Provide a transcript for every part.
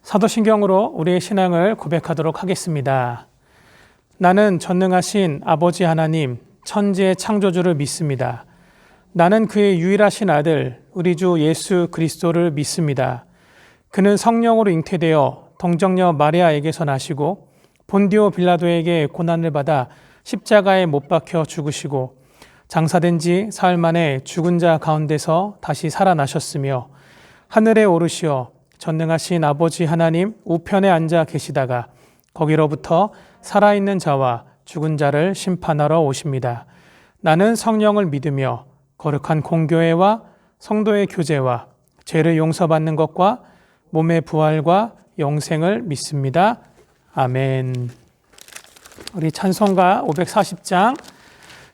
사도신경으로 우리의 신앙을 고백하도록 하겠습니다. 나는 전능하신 아버지 하나님, 천지의 창조주를 믿습니다. 나는 그의 유일하신 아들, 우리 주 예수 그리스도를 믿습니다. 그는 성령으로 잉태되어 동정녀 마리아에게서 나시고 본디오 빌라도에게 고난을 받아 십자가에 못 박혀 죽으시고 장사된 지 사흘 만에 죽은 자 가운데서 다시 살아나셨으며 하늘에 오르시어 전능하신 아버지 하나님 우편에 앉아 계시다가 거기로부터 살아있는 자와 죽은 자를 심판하러 오십니다. 나는 성령을 믿으며 거룩한 공교회와 성도의 교제와 죄를 용서받는 것과 몸의 부활과 영생을 믿습니다. 아멘. 우리 찬송가 540장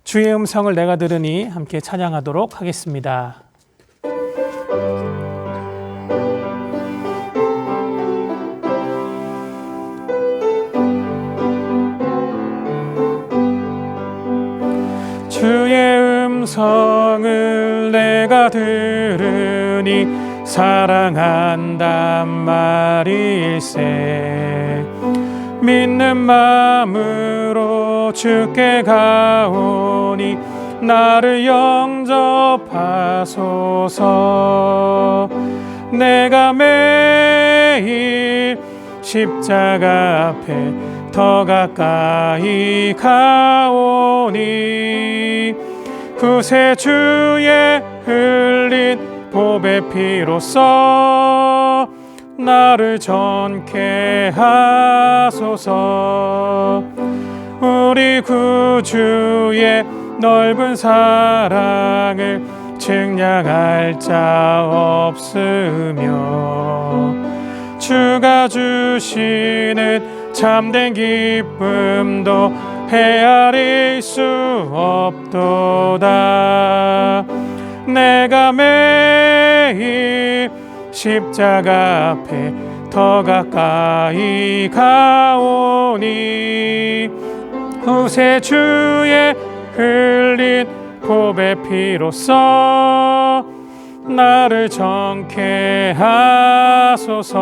주의 음성을 내가 들으니 함께 찬양하도록 하겠습니다. 주의 음성을 내가 들으니 사랑한단 말일세. 믿는 마음으로 주께 가오니 나를 영접하소서. 내가 매일 십자가 앞에 더 가까이 가오니 구세주의 흘린 보배 피로써 나를 전케 하소서. 우리 구주의 넓은 사랑을 측량할 자 없으며 주가 주시는 참된 기쁨도 헤아릴 수 없도다. 내가 매일 십자가 앞에 더 가까이 가오니 구세주의 흘린 보배 피로써 나를 정케 하소서.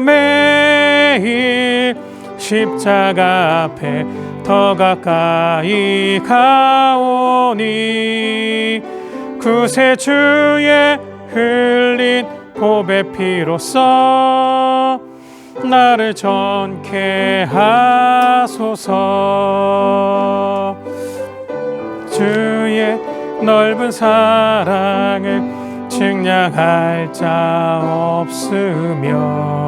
매일 십자가 앞에 더 가까이 가오니 구세주의 흘린 보배 피로써 나를 전케 하소서. 주의 넓은 사랑을 측량할 자 없으며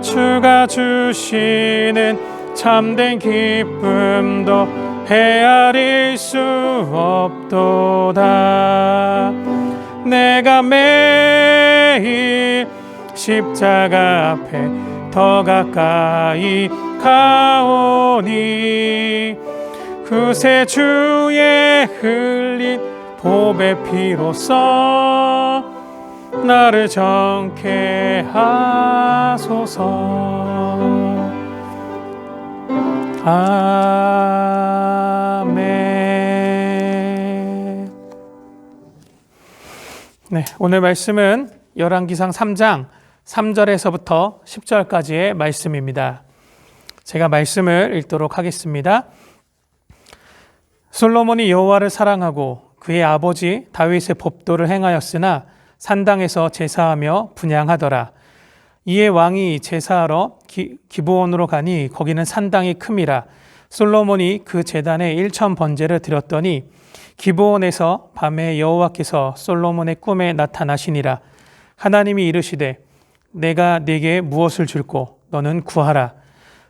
주가 주시는 참된 기쁨도 헤아릴 수 없도다. 내가 매일 십자가 앞에 더 가까이 가오니 구세주의 흘린 보배 피로써 나를 정케 하소서. 아멘. 네, 오늘 말씀은 열왕기상 3장 3절에서부터 10절까지의 말씀입니다. 제가 말씀을 읽도록 하겠습니다. 솔로몬이 여호와를 사랑하고 그의 아버지 다윗의 법도를 행하였으나 산당에서 제사하며 분향하더라. 이에 왕이 제사하러 기브온으로 가니 거기는 산당이 큼이라. 솔로몬이 그 제단에 1천 번제를 드렸더니 기브온에서 밤에 여호와께서 솔로몬의 꿈에 나타나시니라. 하나님이 이르시되 내가 네게 무엇을 줄꼬 너는 구하라.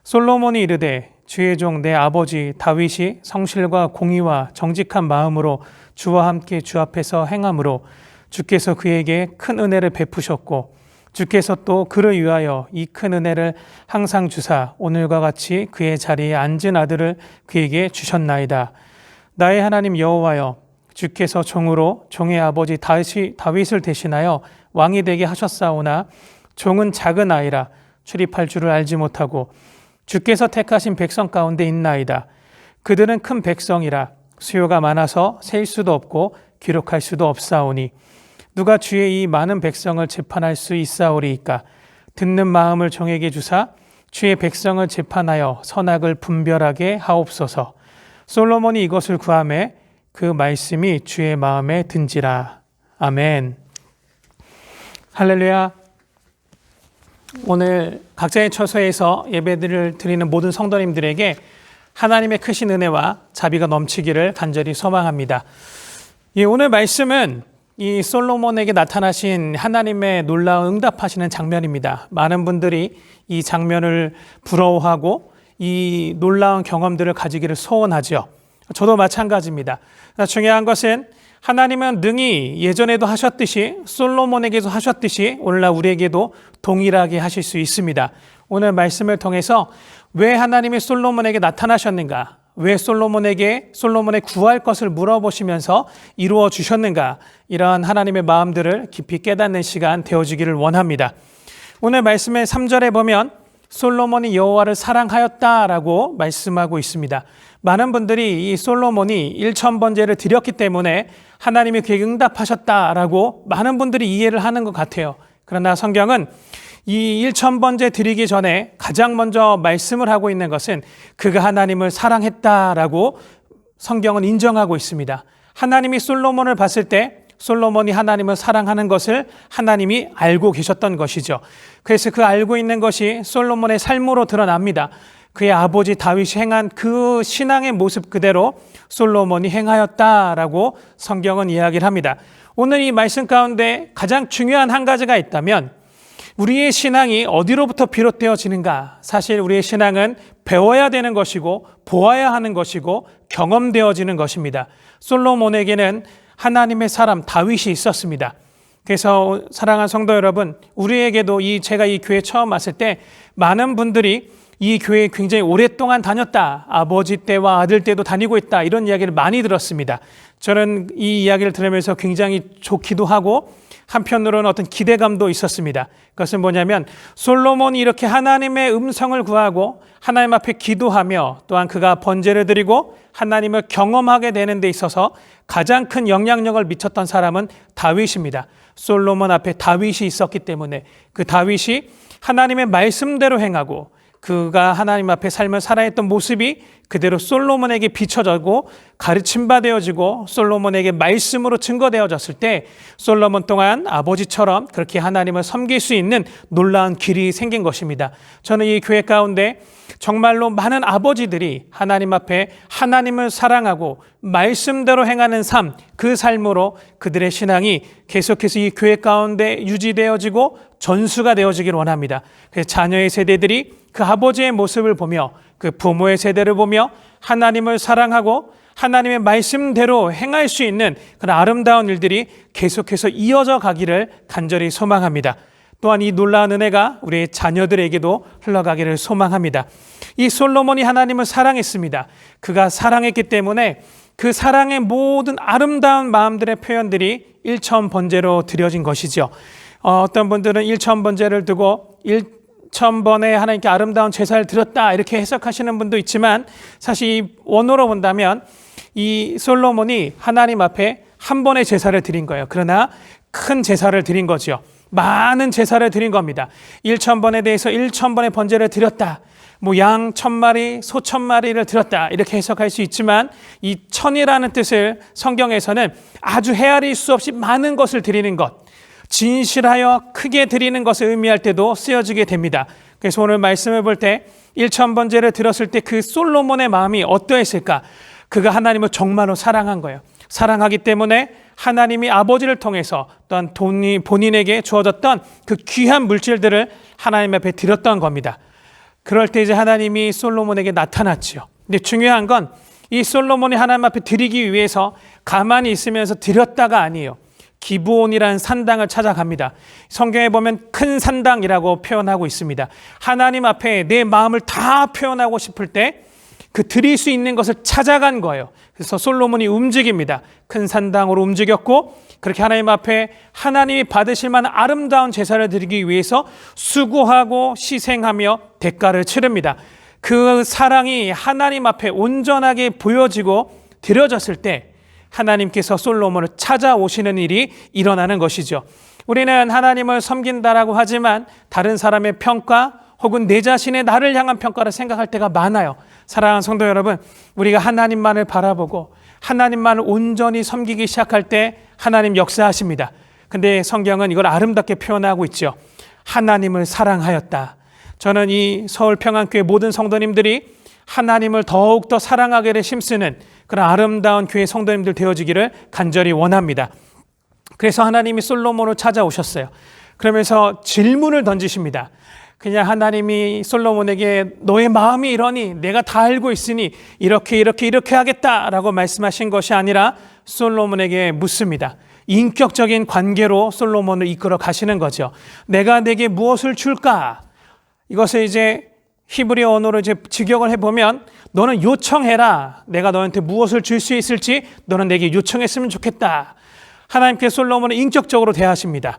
솔로몬이 이르되 주의 종 내 아버지 다윗이 성실과 공의와 정직한 마음으로 주와 함께 주 앞에서 행함으로 주께서 그에게 큰 은혜를 베푸셨고 주께서 또 그를 위하여 이 큰 은혜를 항상 주사 오늘과 같이 그의 자리에 앉은 아들을 그에게 주셨나이다. 나의 하나님 여호와여, 주께서 종으로 종의 아버지 다윗을 대신하여 왕이 되게 하셨사오나 종은 작은 아이라 출입할 줄을 알지 못하고 주께서 택하신 백성 가운데 있나이다. 그들은 큰 백성이라 수요가 많아서 셀 수도 없고 기록할 수도 없사오니 누가 주의 이 많은 백성을 재판할 수 있사오리이까. 듣는 마음을 종에게 주사 주의 백성을 재판하여 선악을 분별하게 하옵소서. 솔로몬이 이것을 구하매 그 말씀이 주의 마음에 든지라. 아멘. 할렐루야. 오늘 각자의 처소에서 예배를 드리는 모든 성도님들에게 하나님의 크신 은혜와 자비가 넘치기를 간절히 소망합니다. 오늘 말씀은 이 솔로몬에게 나타나신 하나님의 놀라운 응답하시는 장면입니다. 많은 분들이 이 장면을 부러워하고 이 놀라운 경험들을 가지기를 소원하죠. 저도 마찬가지입니다. 중요한 것은 하나님은 능히 예전에도 하셨듯이 솔로몬에게도 하셨듯이 오늘날 우리에게도 동일하게 하실 수 있습니다. 오늘 말씀을 통해서 왜 하나님이 솔로몬에게 나타나셨는가, 왜 솔로몬의 구할 것을 물어보시면서 이루어 주셨는가, 이러한 하나님의 마음들을 깊이 깨닫는 시간 되어지기를 원합니다. 오늘 말씀의 3절에 보면 솔로몬이 여호와를 사랑하였다라고 말씀하고 있습니다. 많은 분들이 이 솔로몬이 1000번제를 드렸기 때문에 하나님이 그에게 응답하셨다라고 많은 분들이 이해를 하는 것 같아요. 그러나 성경은 이 1000번제 드리기 전에 가장 먼저 말씀을 하고 있는 것은 그가 하나님을 사랑했다라고 성경은 인정하고 있습니다. 하나님이 솔로몬을 봤을 때 솔로몬이 하나님을 사랑하는 것을 하나님이 알고 계셨던 것이죠. 그래서 그 알고 있는 것이 솔로몬의 삶으로 드러납니다. 그의 아버지 다윗이 행한 그 신앙의 모습 그대로 솔로몬이 행하였다라고 성경은 이야기를 합니다. 오늘 이 말씀 가운데 가장 중요한 한 가지가 있다면 우리의 신앙이 어디로부터 비롯되어지는가? 사실 우리의 신앙은 배워야 되는 것이고 보아야 하는 것이고 경험되어지는 것입니다. 솔로몬에게는 하나님의 사람 다윗이 있었습니다. 그래서 사랑하는 성도 여러분, 우리에게도 제가 이 교회 처음 왔을 때 많은 분들이 이 교회에 굉장히 오랫동안 다녔다, 아버지 때와 아들 때도 다니고 있다, 이런 이야기를 많이 들었습니다. 저는 이 이야기를 들으면서 굉장히 좋기도 하고 한편으로는 어떤 기대감도 있었습니다. 그것은 뭐냐면 솔로몬이 이렇게 하나님의 음성을 구하고 하나님 앞에 기도하며 또한 그가 번제를 드리고 하나님을 경험하게 되는 데 있어서 가장 큰 영향력을 미쳤던 사람은 다윗입니다. 솔로몬 앞에 다윗이 있었기 때문에 그 다윗이 하나님의 말씀대로 행하고 그가 하나님 앞에 삶을 살아했던 모습이 그대로 솔로몬에게 비춰지고 가르침받아지고 솔로몬에게 말씀으로 증거되어졌을 때 솔로몬 또한 아버지처럼 그렇게 하나님을 섬길 수 있는 놀라운 길이 생긴 것입니다. 저는 이 교회 가운데 정말로 많은 아버지들이 하나님 앞에 하나님을 사랑하고 말씀대로 행하는 삶, 그 삶으로 그들의 신앙이 계속해서 이 교회 가운데 유지되어지고 전수가 되어지기를 원합니다. 그래서 자녀의 세대들이 그 아버지의 모습을 보며 그 부모의 세대를 보며 하나님을 사랑하고 하나님의 말씀대로 행할 수 있는 그런 아름다운 일들이 계속해서 이어져 가기를 간절히 소망합니다. 또한 이 놀라운 은혜가 우리의 자녀들에게도 흘러가기를 소망합니다. 이 솔로몬이 하나님을 사랑했습니다. 그가 사랑했기 때문에 그 사랑의 모든 아름다운 마음들의 표현들이 1000번제로 드려진 것이죠. 어떤 분들은 1000번제를 두고 1000번에 하나님께 아름다운 제사를 드렸다 이렇게 해석하시는 분도 있지만 사실 이 원어로 본다면 이 솔로몬이 하나님 앞에 한 번의 제사를 드린 거예요. 그러나 큰 제사를 드린 거죠. 많은 제사를 드린 겁니다. 1000번에 대해서 1000번의 번제를 드렸다. 양 1000마리, 소 1000마리를 드렸다. 이렇게 해석할 수 있지만 이 천이라는 뜻을 성경에서는 아주 헤아릴 수 없이 많은 것을 드리는 것, 진실하여 크게 드리는 것을 의미할 때도 쓰여지게 됩니다. 그래서 오늘 말씀을 볼 때 1000번제를 드렸을 때 그 솔로몬의 마음이 어떠했을까? 그가 하나님을 정말로 사랑한 거예요. 사랑하기 때문에 하나님이 아버지를 통해서 또한 본인에게 주어졌던 그 귀한 물질들을 하나님 앞에 드렸던 겁니다. 그럴 때 이제 하나님이 솔로몬에게 나타났지요. 근데 중요한 건 이 솔로몬이 하나님 앞에 드리기 위해서 가만히 있으면서 드렸다가 아니에요. 기브온이라는 산당을 찾아갑니다. 성경에 보면 큰 산당이라고 표현하고 있습니다. 하나님 앞에 내 마음을 다 표현하고 싶을 때 그 드릴 수 있는 것을 찾아간 거예요. 그래서 솔로몬이 움직입니다. 큰 산당으로 움직였고 그렇게 하나님 앞에 하나님이 받으실 만한 아름다운 제사를 드리기 위해서 수고하고 희생하며 대가를 치릅니다. 그 사랑이 하나님 앞에 온전하게 보여지고 드려졌을 때 하나님께서 솔로몬을 찾아오시는 일이 일어나는 것이죠. 우리는 하나님을 섬긴다라고 하지만 다른 사람의 평가 혹은 내 자신의 나를 향한 평가를 생각할 때가 많아요. 사랑하는 성도 여러분, 우리가 하나님만을 바라보고 하나님만을 온전히 섬기기 시작할 때 하나님 역사하십니다. 근데 성경은 이걸 아름답게 표현하고 있죠. 하나님을 사랑하였다. 저는 이 서울평안교회 모든 성도님들이 하나님을 더욱더 사랑하기를 힘쓰는 그런 아름다운 교회 성도님들 되어지기를 간절히 원합니다. 그래서 하나님이 솔로몬을 찾아오셨어요. 그러면서 질문을 던지십니다. 그냥 하나님이 솔로몬에게 너의 마음이 이러니 내가 다 알고 있으니 이렇게 하겠다라고 말씀하신 것이 아니라 솔로몬에게 묻습니다. 인격적인 관계로 솔로몬을 이끌어 가시는 거죠. 내가 내게 무엇을 줄까? 이것을 이제 히브리 언어로 이제 직역을 해보면 너는 요청해라. 내가 너한테 무엇을 줄 수 있을지 너는 내게 요청했으면 좋겠다. 하나님께서 솔로몬을 인격적으로 대하십니다.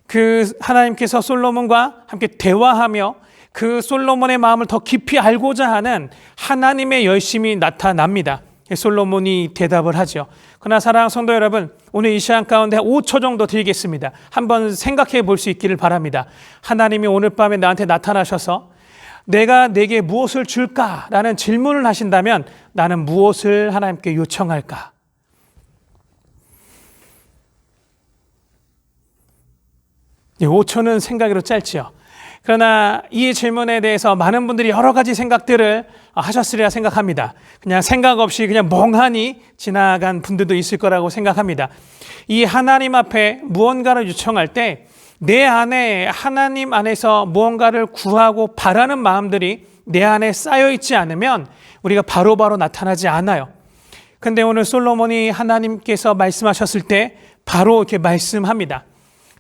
그 하나님께서 솔로몬과 함께 대화하며 그 솔로몬의 마음을 더 깊이 알고자 하는 하나님의 열심이 나타납니다. 솔로몬이 대답을 하죠. 그러나 사랑하는 성도 여러분, 오늘 이 시간 가운데 5초 정도 드리겠습니다. 한번 생각해 볼 수 있기를 바랍니다. 하나님이 오늘 밤에 나한테 나타나셔서 내가 내게 무엇을 줄까라는 질문을 하신다면 나는 무엇을 하나님께 요청할까? 이 5초는 생각으로 짧지요. 그러나 이 질문에 대해서 많은 분들이 여러 가지 생각들을 하셨으리라 생각합니다. 그냥 생각 없이 그냥 멍하니 지나간 분들도 있을 거라고 생각합니다. 이 하나님 앞에 무언가를 요청할 때 내 안에 하나님 안에서 무언가를 구하고 바라는 마음들이 내 안에 쌓여 있지 않으면 우리가 바로바로 나타나지 않아요. 근데 오늘 솔로몬이 하나님께서 말씀하셨을 때 바로 이렇게 말씀합니다.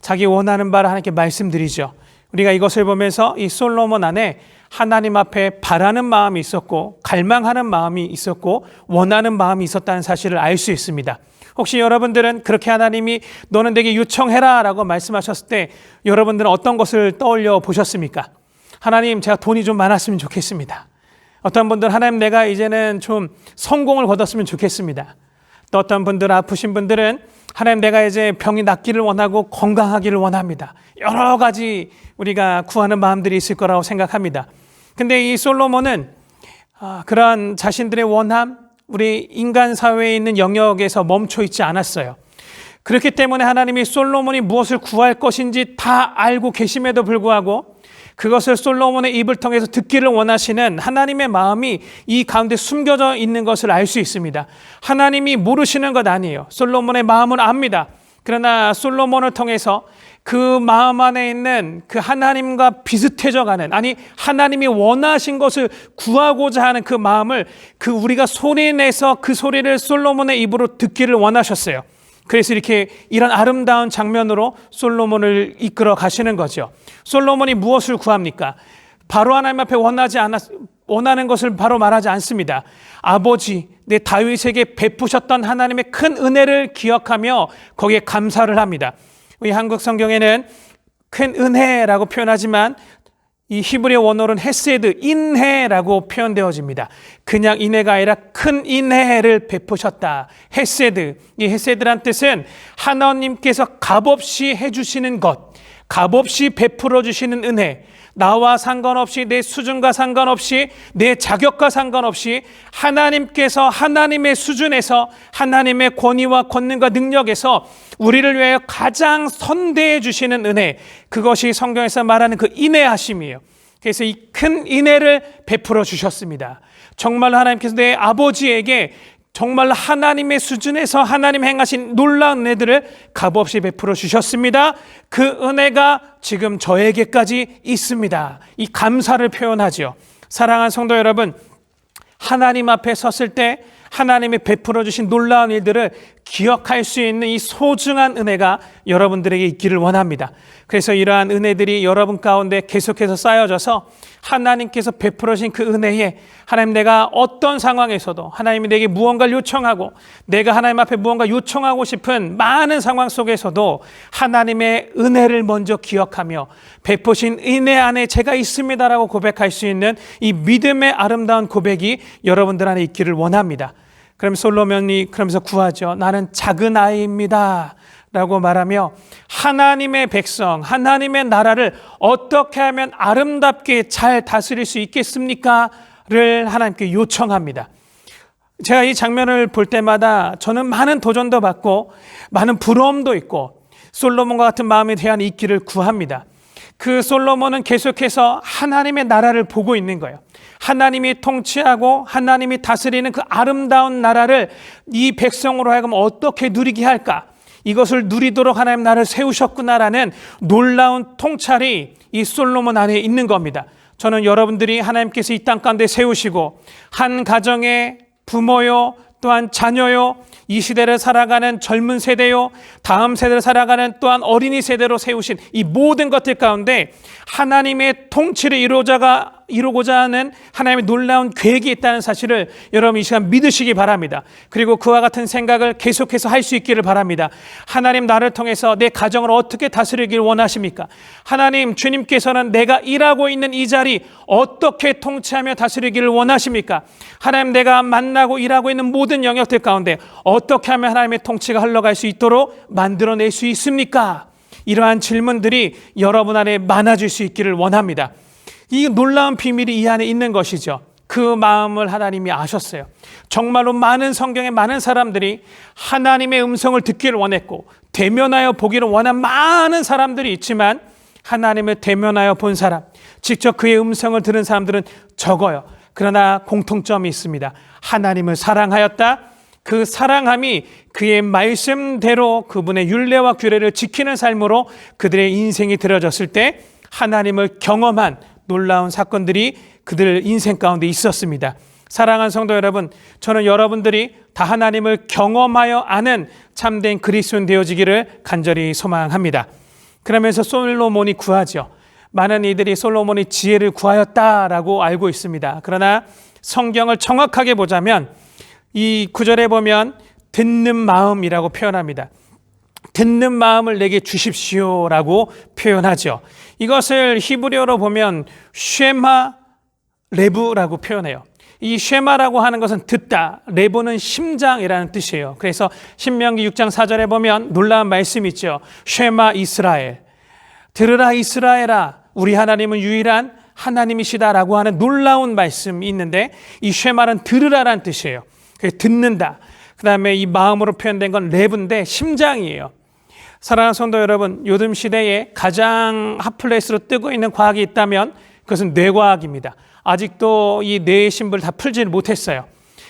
자기 원하는 바를 하나님께 말씀드리죠. 우리가 이것을 보면서 이 솔로몬 안에 하나님 앞에 바라는 마음이 있었고 갈망하는 마음이 있었고 원하는 마음이 있었다는 사실을 알 수 있습니다. 혹시 여러분들은 그렇게 하나님이 너는 내게 요청해라 라고 말씀하셨을 때 여러분들은 어떤 것을 떠올려 보셨습니까? 하나님, 제가 돈이 좀 많았으면 좋겠습니다. 어떤 분들은 하나님, 내가 이제는 좀 성공을 거뒀으면 좋겠습니다. 또 어떤 분들은 아프신 분들은 하나님, 내가 이제 병이 낫기를 원하고 건강하기를 원합니다. 여러 가지 우리가 구하는 마음들이 있을 거라고 생각합니다. 근데 이 솔로몬은 그러한 자신들의 원함, 우리 인간 사회에 있는 영역에서 멈춰 있지 않았어요. 그렇기 때문에 하나님이 솔로몬이 무엇을 구할 것인지 다 알고 계심에도 불구하고 그것을 솔로몬의 입을 통해서 듣기를 원하시는 하나님의 마음이 이 가운데 숨겨져 있는 것을 알 수 있습니다. 하나님이 모르시는 것 아니에요. 솔로몬의 마음을 압니다. 그러나 솔로몬을 통해서 그 마음 안에 있는 그 하나님과 비슷해져 가는, 아니 하나님이 원하신 것을 구하고자 하는 그 마음을 우리가 소리내서 그 소리를 솔로몬의 입으로 듣기를 원하셨어요. 그래서 이렇게 이런 아름다운 장면으로 솔로몬을 이끌어 가시는 거죠. 솔로몬이 무엇을 구합니까? 바로 하나님 앞에 원하는 것을 바로 말하지 않습니다. 아버지, 내 다윗에게 베푸셨던 하나님의 큰 은혜를 기억하며 거기에 감사를 합니다. 우리 한국 성경에는 큰 은혜라고 표현하지만 이 히브리 원어로는 헤세드, 인해라고 표현되어집니다. 그냥 인해가 아니라 큰 인해를 베푸셨다. 헤세드, 이 헤세드란 뜻은 하나님께서 값없이 해주시는 것, 값없이 베풀어 주시는 은혜, 나와 상관없이 내 수준과 상관없이 내 자격과 상관없이 하나님께서 하나님의 수준에서 하나님의 권위와 권능과 능력에서 우리를 위하여 가장 선대해 주시는 은혜, 그것이 성경에서 말하는 그 인내하심이에요. 그래서 이 큰 인내를 베풀어 주셨습니다. 정말 하나님께서 내 아버지에게 정말 하나님의 수준에서 하나님 행하신 놀라운 은혜들을 값없이 베풀어 주셨습니다. 그 은혜가 지금 저에게까지 있습니다. 이 감사를 표현하죠. 사랑하는 성도 여러분, 하나님 앞에 섰을 때 하나님이 베풀어 주신 놀라운 일들을 기억할 수 있는 이 소중한 은혜가 여러분들에게 있기를 원합니다. 그래서 이러한 은혜들이 여러분 가운데 계속해서 쌓여져서 하나님께서 베풀어 주신 그 은혜에 하나님, 내가 어떤 상황에서도 하나님이 내게 무언가를 요청하고 내가 하나님 앞에 무언가 요청하고 싶은 많은 상황 속에서도 하나님의 은혜를 먼저 기억하며 베푸신 은혜 안에 제가 있습니다라고 고백할 수 있는 이 믿음의 아름다운 고백이 여러분들 안에 있기를 원합니다. 그럼 솔로몬이 그러면서 구하죠. 나는 작은 아이입니다 라고 말하며 하나님의 백성, 하나님의 나라를 어떻게 하면 아름답게 잘 다스릴 수 있겠습니까? 를 하나님께 요청합니다. 제가 이 장면을 볼 때마다 저는 많은 도전도 받고 많은 부러움도 있고 솔로몬과 같은 마음에 대한 있기를 구합니다. 그 솔로몬은 계속해서 하나님의 나라를 보고 있는 거예요. 하나님이 통치하고 하나님이 다스리는 그 아름다운 나라를 이 백성으로 하여금 어떻게 누리게 할까? 이것을 누리도록 하나님 나를 세우셨구나라는 놀라운 통찰이 이 솔로몬 안에 있는 겁니다. 저는 여러분들이 하나님께서 이 땅 가운데 세우시고 한 가정의 부모요, 또한 자녀요, 이 시대를 살아가는 젊은 세대요, 다음 세대를 살아가는 또한 어린이 세대로 세우신 이 모든 것들 가운데 하나님의 통치를 이루고자 하는 하나님의 놀라운 계획이 있다는 사실을 여러분 이 시간 믿으시기 바랍니다. 그리고 그와 같은 생각을 계속해서 할 수 있기를 바랍니다. 하나님, 나를 통해서 내 가정을 어떻게 다스리길 원하십니까? 하나님, 주님께서는 내가 일하고 있는 이 자리 어떻게 통치하며 다스리기를 원하십니까? 하나님, 내가 만나고 일하고 있는 모든 영역들 가운데 어떻게 하면 하나님의 통치가 흘러갈 수 있도록 만들어낼 수 있습니까? 이러한 질문들이 여러분 안에 많아질 수 있기를 원합니다. 이 놀라운 비밀이 이 안에 있는 것이죠. 그 마음을 하나님이 아셨어요. 정말로 많은 성경의 많은 사람들이 하나님의 음성을 듣기를 원했고 대면하여 보기를 원한 많은 사람들이 있지만 하나님을 대면하여 본 사람, 직접 그의 음성을 들은 사람들은 적어요. 그러나 공통점이 있습니다. 하나님을 사랑하였다. 그 사랑함이 그의 말씀대로 그분의 율례와 규례를 지키는 삶으로 그들의 인생이 들어졌을 때 하나님을 경험한 놀라운 사건들이 그들 인생 가운데 있었습니다. 사랑하는 성도 여러분, 저는 여러분들이 다 하나님을 경험하여 아는 참된 그리스도인 되어지기를 간절히 소망합니다. 그러면서 솔로몬이 구하죠. 많은 이들이 솔로몬이 지혜를 구하였다라고 알고 있습니다. 그러나 성경을 정확하게 보자면 이 구절에 보면 듣는 마음이라고 표현합니다. 듣는 마음을 내게 주십시오라고 표현하죠. 이것을 히브리어로 보면 쉐마 레브라고 표현해요. 이 쉐마라고 하는 것은 듣다, 레브는 심장이라는 뜻이에요. 그래서 신명기 6장 4절에 보면 놀라운 말씀이 있죠. 쉐마 이스라엘, 들으라 이스라엘아, 우리 하나님은 유일한 하나님이시다라고 하는 놀라운 말씀이 있는데 이 쉐마는 들으라라는 뜻이에요. 그래서 듣는다. 그 다음에 이 마음으로 표현된 건 레브인데 심장이에요. 사랑하는 성도 여러분, 요즘 시대에 가장 핫플레이스로 뜨고 있는 과학이 있다면 그것은 뇌과학입니다. 아직도 이 뇌의 신부를 다 풀지는 못했어요.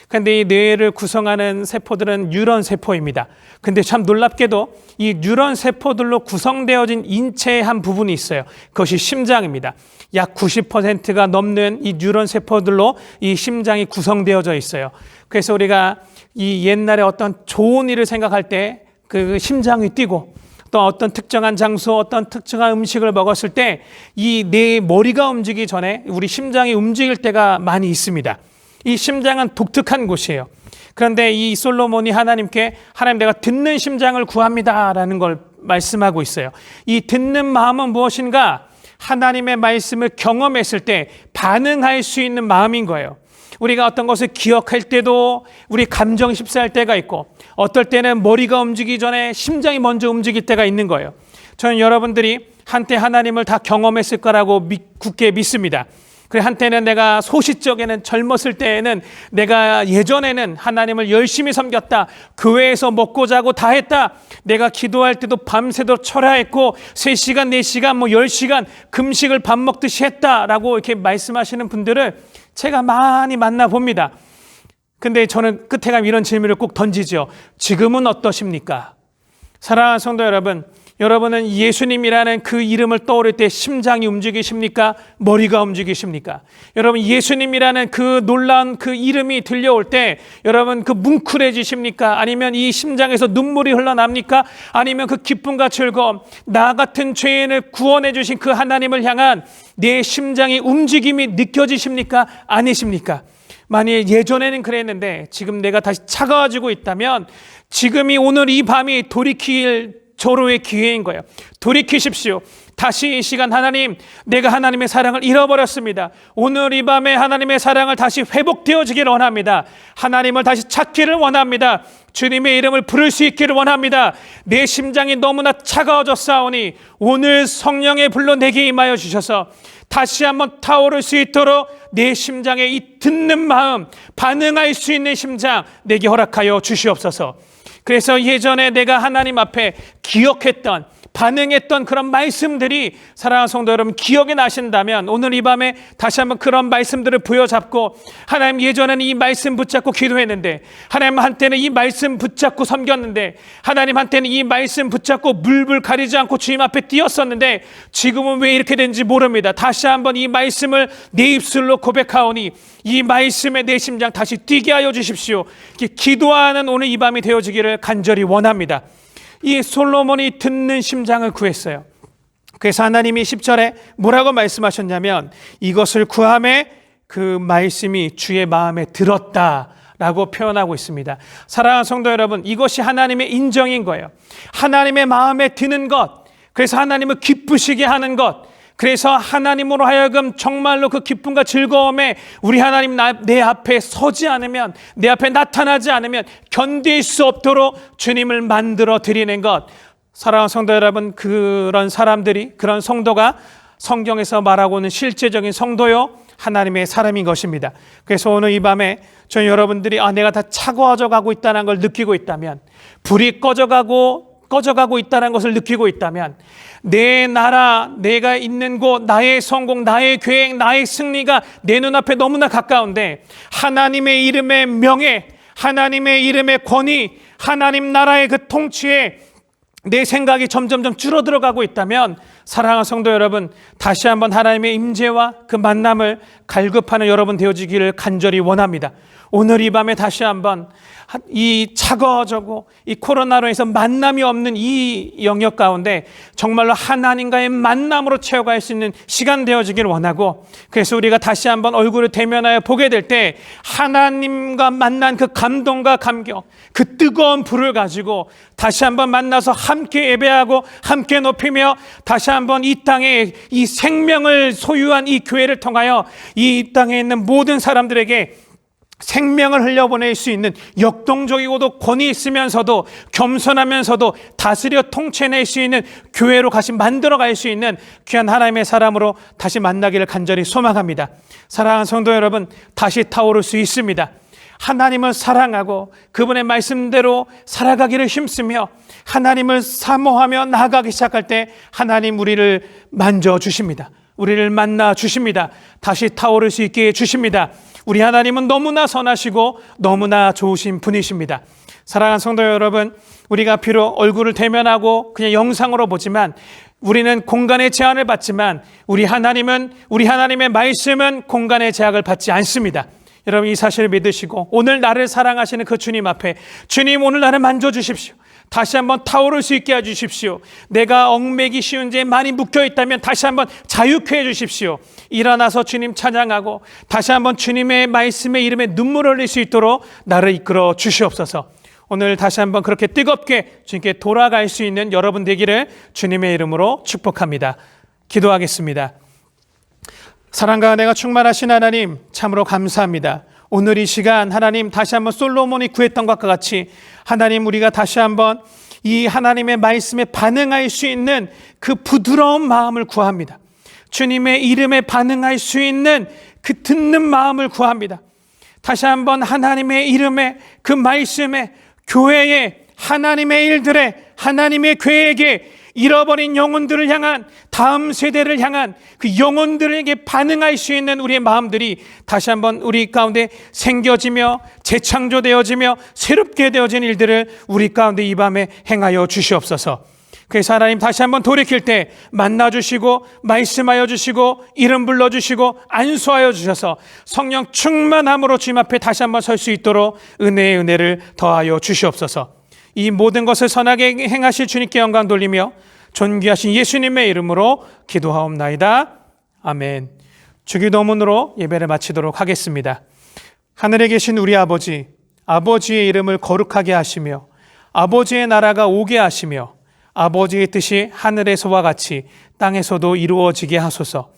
그런데 이 뇌를 구성하는 세포들은 뉴런 세포입니다. 근데 참 놀랍게도 이 뉴런 세포들로 구성되어진 인체의 한 부분이 있어요. 그것이 심장입니다. 약 90%가 넘는 이 뉴런 세포들로 이 심장이 구성되어져 있어요. 그래서 우리가 이 옛날에 어떤 좋은 일을 생각할 때 그 심장이 뛰고 또 어떤 특정한 장소, 어떤 특정한 음식을 먹었을 때 이 내 머리가 움직이기 전에 우리 심장이 움직일 때가 많이 있습니다. 이 심장은 독특한 곳이에요. 그런데 이 솔로몬이 하나님께 하나님, 내가 듣는 심장을 구합니다라는 걸 말씀하고 있어요. 이 듣는 마음은 무엇인가? 하나님의 말씀을 경험했을 때 반응할 수 있는 마음인 거예요. 우리가 어떤 것을 기억할 때도 우리 감정이 휩싸일 때가 있고 어떨 때는 머리가 움직이기 전에 심장이 먼저 움직일 때가 있는 거예요. 저는 여러분들이 한때 하나님을 다 경험했을 거라고 굳게 믿습니다. 그래, 한때는 내가 소시적에는 젊었을 때에는 내가 예전에는 하나님을 열심히 섬겼다. 교회에서 먹고 자고 다 했다. 내가 기도할 때도 밤새도록 철야했고 3시간, 4시간, 10시간 금식을 밥 먹듯이 했다라고 이렇게 말씀하시는 분들을 제가 많이 만나봅니다. 근데 저는 끝에 가면 이런 질문을 꼭 던지죠. 지금은 어떠십니까? 사랑하는 성도 여러분, 여러분은 예수님이라는 그 이름을 떠오를 때 심장이 움직이십니까? 머리가 움직이십니까? 여러분, 예수님이라는 그 놀라운 그 이름이 들려올 때 여러분 그 뭉클해지십니까? 아니면 이 심장에서 눈물이 흘러납니까? 아니면 그 기쁨과 즐거움, 나 같은 죄인을 구원해 주신 그 하나님을 향한 내 심장의 움직임이 느껴지십니까? 아니십니까? 만일 예전에는 그랬는데 지금 내가 다시 차가워지고 있다면 지금이, 오늘 이 밤이 돌이킬 절호의 기회인 거예요. 돌이키십시오. 다시 이 시간, 하나님, 내가 하나님의 사랑을 잃어버렸습니다. 오늘 이 밤에 하나님의 사랑을 다시 회복되어지기를 원합니다. 하나님을 다시 찾기를 원합니다. 주님의 이름을 부를 수 있기를 원합니다. 내 심장이 너무나 차가워졌사오니 오늘 성령의 불로 내게 임하여 주셔서 다시 한번 타오를 수 있도록 내 심장에 이 듣는 마음, 반응할 수 있는 심장 내게 허락하여 주시옵소서. 그래서 예전에 내가 하나님 앞에 기억했던, 반응했던 그런 말씀들이 사랑하는 성도 여러분 기억이 나신다면 오늘 이 밤에 다시 한번 그런 말씀들을 부여잡고, 하나님, 예전에는 이 말씀 붙잡고 기도했는데, 하나님, 한때는 이 말씀 붙잡고 섬겼는데, 하나님, 한때는 이 말씀 붙잡고 물불 가리지 않고 주님 앞에 뛰었었는데 지금은 왜 이렇게 된지 모릅니다. 다시 한번 이 말씀을 내 입술로 고백하오니 이 말씀에 내 심장 다시 뛰게 하여 주십시오. 기도하는 오늘 이 밤이 되어지기를 간절히 원합니다. 이 솔로몬이 듣는 심장을 구했어요. 그래서 하나님이 10절에 뭐라고 말씀하셨냐면, 이것을 구함에 그 말씀이 주의 마음에 들었다라고 표현하고 있습니다. 사랑하는 성도 여러분, 이것이 하나님의 인정인 거예요. 하나님의 마음에 드는 것, 그래서 하나님을 기쁘시게 하는 것, 그래서 하나님으로 하여금 정말로 그 기쁨과 즐거움에 우리 하나님 내 앞에 서지 않으면, 내 앞에 나타나지 않으면 견딜 수 없도록 주님을 만들어 드리는 것. 사랑하는 성도 여러분, 그런 사람들이, 그런 성도가 성경에서 말하고는 실제적인 성도요, 하나님의 사람인 것입니다. 그래서 오늘 이 밤에 저희 여러분들이 내가 다 차가워져 가고 있다는 걸 느끼고 있다면, 불이 꺼져가고 있다는 것을 느끼고 있다면, 내 나라, 내가 있는 곳, 나의 성공, 나의 계획, 나의 승리가 내 눈앞에 너무나 가까운데 하나님의 이름의 명예, 하나님의 이름의 권위, 하나님 나라의 그 통치에 내 생각이 점점점 줄어들어가고 있다면, 사랑하는 성도 여러분, 다시 한번 하나님의 임재와 그 만남을 갈급하는 여러분 되어지기를 간절히 원합니다. 오늘 이 밤에 다시 한번 이 차가워지고 이 코로나로 해서 만남이 없는 이 영역 가운데 정말로 하나님과의 만남으로 채워갈 수 있는 시간 되어지기를 원하고, 그래서 우리가 다시 한번 얼굴을 대면하여 보게 될 때 하나님과 만난 그 감동과 감격, 그 뜨거운 불을 가지고 다시 한번 만나서 함께 예배하고 함께 높이며 다시 한번 이 땅에 이 생명을 소유한 이 교회를 통하여 이 땅에 있는 모든 사람들에게 생명을 흘려보낼 수 있는, 역동적이고도 권위 있으면서도 겸손하면서도 다스려 통치해낼 수 있는 교회로 다시 만들어갈 수 있는 귀한 하나님의 사람으로 다시 만나기를 간절히 소망합니다. 사랑하는 성도 여러분, 다시 타오를 수 있습니다. 하나님을 사랑하고 그분의 말씀대로 살아가기를 힘쓰며 하나님을 사모하며 나아가기 시작할 때 하나님 우리를 만져주십니다. 우리를 만나 주십니다. 다시 타오를 수 있게 해주십니다. 우리 하나님은 너무나 선하시고 너무나 좋으신 분이십니다. 사랑하는 성도 여러분, 우리가 비록 얼굴을 대면하고 그냥 영상으로 보지만 우리는 공간의 제한을 받지만 우리 하나님의 말씀은 공간의 제약을 받지 않습니다. 여러분, 이 사실을 믿으시고 오늘 나를 사랑하시는 그 주님 앞에, 주님 오늘 나를 만져주십시오. 다시 한번 타오를 수 있게 해주십시오. 내가 얽매기 쉬운 죄에 많이 묶여있다면 다시 한번 자유케 해주십시오. 일어나서 주님 찬양하고 다시 한번 주님의 말씀의 이름에 눈물을 흘릴 수 있도록 나를 이끌어 주시옵소서. 오늘 다시 한번 그렇게 뜨겁게 주님께 돌아갈 수 있는 여러분 되기를 주님의 이름으로 축복합니다. 기도하겠습니다. 사랑과 은혜가 충만하신 하나님, 참으로 감사합니다. 오늘 이 시간 하나님, 다시 한번 솔로몬이 구했던 것과 같이 하나님, 우리가 다시 한번 이 하나님의 말씀에 반응할 수 있는 그 부드러운 마음을 구합니다. 주님의 이름에 반응할 수 있는 그 듣는 마음을 구합니다. 다시 한번 하나님의 이름에, 그 말씀에, 교회에, 하나님의 일들에, 하나님의 계획에, 잃어버린 영혼들을 향한, 다음 세대를 향한 그 영혼들에게 반응할 수 있는 우리의 마음들이 다시 한번 우리 가운데 생겨지며 재창조되어지며 새롭게 되어진 일들을 우리 가운데 이 밤에 행하여 주시옵소서. 그래서 하나님 다시 한번 돌이킬 때 만나주시고 말씀하여 주시고 이름 불러주시고 안수하여 주셔서 성령 충만함으로 주님 앞에 다시 한번 설 수 있도록 은혜의 은혜를 더하여 주시옵소서. 이 모든 것을 선하게 행하실 주님께 영광 돌리며 존귀하신 예수님의 이름으로 기도하옵나이다. 아멘. 주기도문으로 예배를 마치도록 하겠습니다. 하늘에 계신 우리 아버지, 아버지의 이름을 거룩하게 하시며 아버지의 나라가 오게 하시며 아버지의 뜻이 하늘에서와 같이 땅에서도 이루어지게 하소서.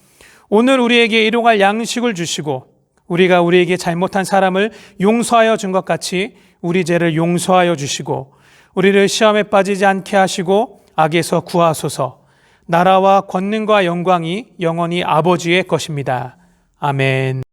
오늘 우리에게 일용할 양식을 주시고 우리가 우리에게 잘못한 사람을 용서하여 준 것 같이 우리 죄를 용서하여 주시고 우리를 시험에 빠지지 않게 하시고 악에서 구하소서. 나라와 권능과 영광이 영원히 아버지의 것입니다. 아멘.